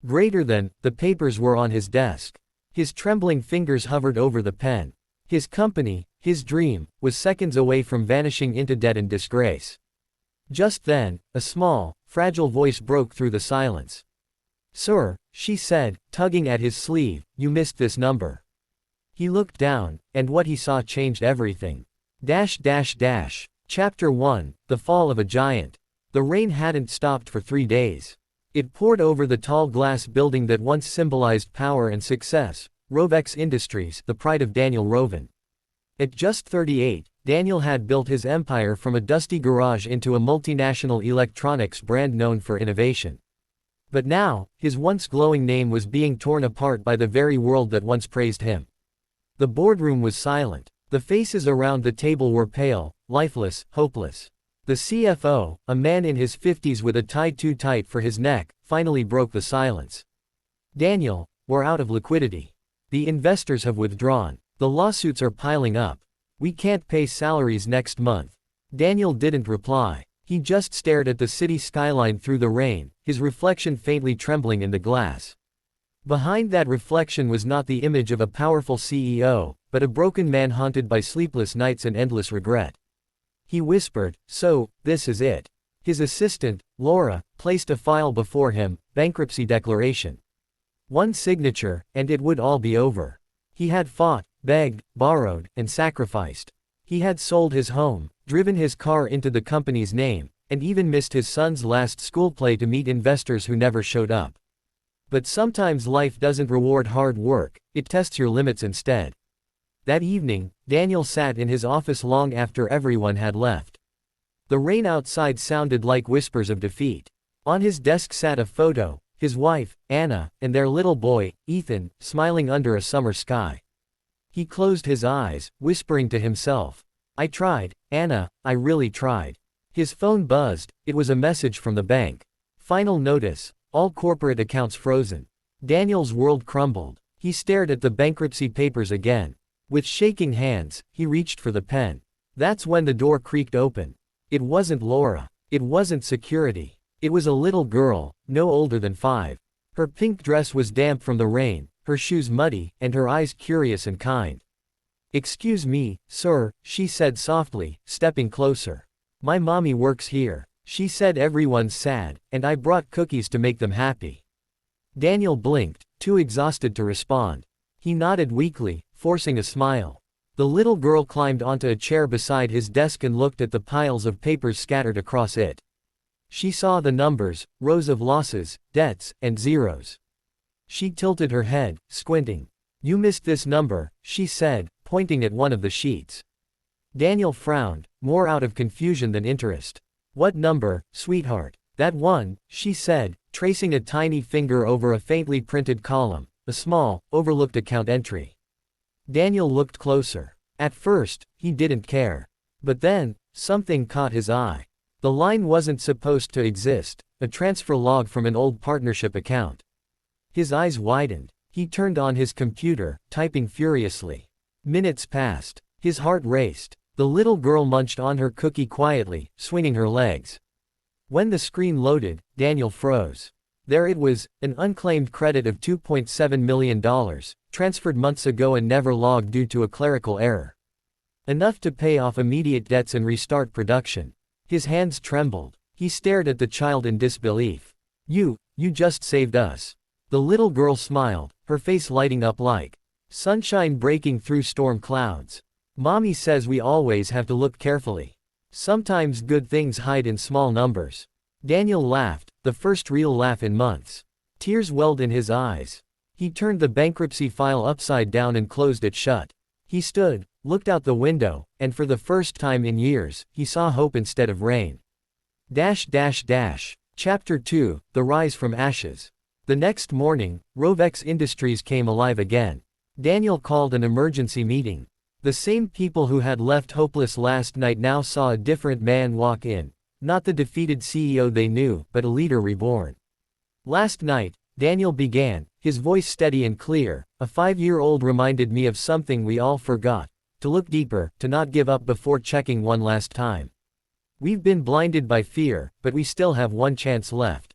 Greater than, the papers were on his desk. His trembling fingers hovered over the pen. His company, his dream, was seconds away from vanishing into debt and disgrace. Just then, a small, fragile voice broke through the silence. "Sir," she said, tugging at his sleeve, "you missed this number." He looked down, and what he saw changed everything. Chapter 1, The Fall of a Giant. The rain hadn't stopped for 3 days. It poured over the tall glass building that once symbolized power and success, Rovex Industries, the pride of Daniel Roven. At just 38, Daniel had built his empire from a dusty garage into a multinational electronics brand known for innovation. But now, his once glowing name was being torn apart by the very world that once praised him. The boardroom was silent. The faces around the table were pale, lifeless, hopeless. The CFO, a man in his 50s with a tie too tight for his neck, finally broke the silence. "Daniel, we're out of liquidity. The investors have withdrawn. The lawsuits are piling up. We can't pay salaries next month." Daniel didn't reply. He just stared at the city skyline through the rain, his reflection faintly trembling in the glass. Behind that reflection was not the image of a powerful CEO, but a broken man haunted by sleepless nights and endless regret. He whispered, "So, this is it." His assistant, Laura, placed a file before him, bankruptcy declaration. One signature, and it would all be over. He had fought, begged, borrowed, and sacrificed. He had sold his home, driven his car into the company's name, and even missed his son's last school play to meet investors who never showed up. But sometimes life doesn't reward hard work, it tests your limits instead. That evening, Daniel sat in his office long after everyone had left. The rain outside sounded like whispers of defeat. On his desk sat a photo, his wife, Anna, and their little boy, Ethan, smiling under a summer sky. He closed his eyes, whispering to himself, "I tried, Anna, I really tried." His phone buzzed. It was a message from the bank. "Final notice, all corporate accounts frozen." Daniel's world crumbled. He stared at the bankruptcy papers again. With shaking hands, he reached for the pen. That's when the door creaked open. It wasn't Laura. It wasn't security. It was a little girl, no older than 5. Her pink dress was damp from the rain, her shoes muddy, and her eyes curious and kind. "Excuse me, sir," she said softly, stepping closer. "My mommy works here. She said everyone's sad, and I brought cookies to make them happy." Daniel blinked, too exhausted to respond. He nodded weakly, forcing a smile. The little girl climbed onto a chair beside his desk and looked at the piles of papers scattered across it. She saw the numbers, rows of losses, debts, and zeros. She tilted her head, squinting. "You missed this number," she said, pointing at one of the sheets. Daniel frowned, more out of confusion than interest. "What number, sweetheart?" "That one," she said, tracing a tiny finger over a faintly printed column, a small, overlooked account entry. Daniel looked closer. At first, he didn't care. But then, something caught his eye. The line wasn't supposed to exist, a transfer log from an old partnership account. His eyes widened. He turned on his computer, typing furiously. Minutes passed. His heart raced. The little girl munched on her cookie quietly, swinging her legs. When the screen loaded, Daniel froze. There it was, an unclaimed credit of $2.7 million, transferred months ago and never logged due to a clerical error. Enough to pay off immediate debts and restart production. His hands trembled. He stared at the child in disbelief. You just saved us." The little girl smiled, her face lighting up like sunshine breaking through storm clouds. "Mommy says we always have to look carefully. Sometimes good things hide in small numbers." Daniel laughed, the first real laugh in months. Tears welled in his eyes. He turned the bankruptcy file upside down and closed it shut. He stood, looked out the window, and for the first time in years, he saw hope instead of rain. Chapter 2, The Rise from Ashes. The next morning, Rovex Industries came alive again. Daniel called an emergency meeting. The same people who had left hopeless last night now saw a different man walk in. Not the defeated CEO they knew, but a leader reborn. "Last night," Daniel began, his voice steady and clear, "a 5-year-old reminded me of something we all forgot. To look deeper, to not give up before checking one last time. We've been blinded by fear, but we still have one chance left.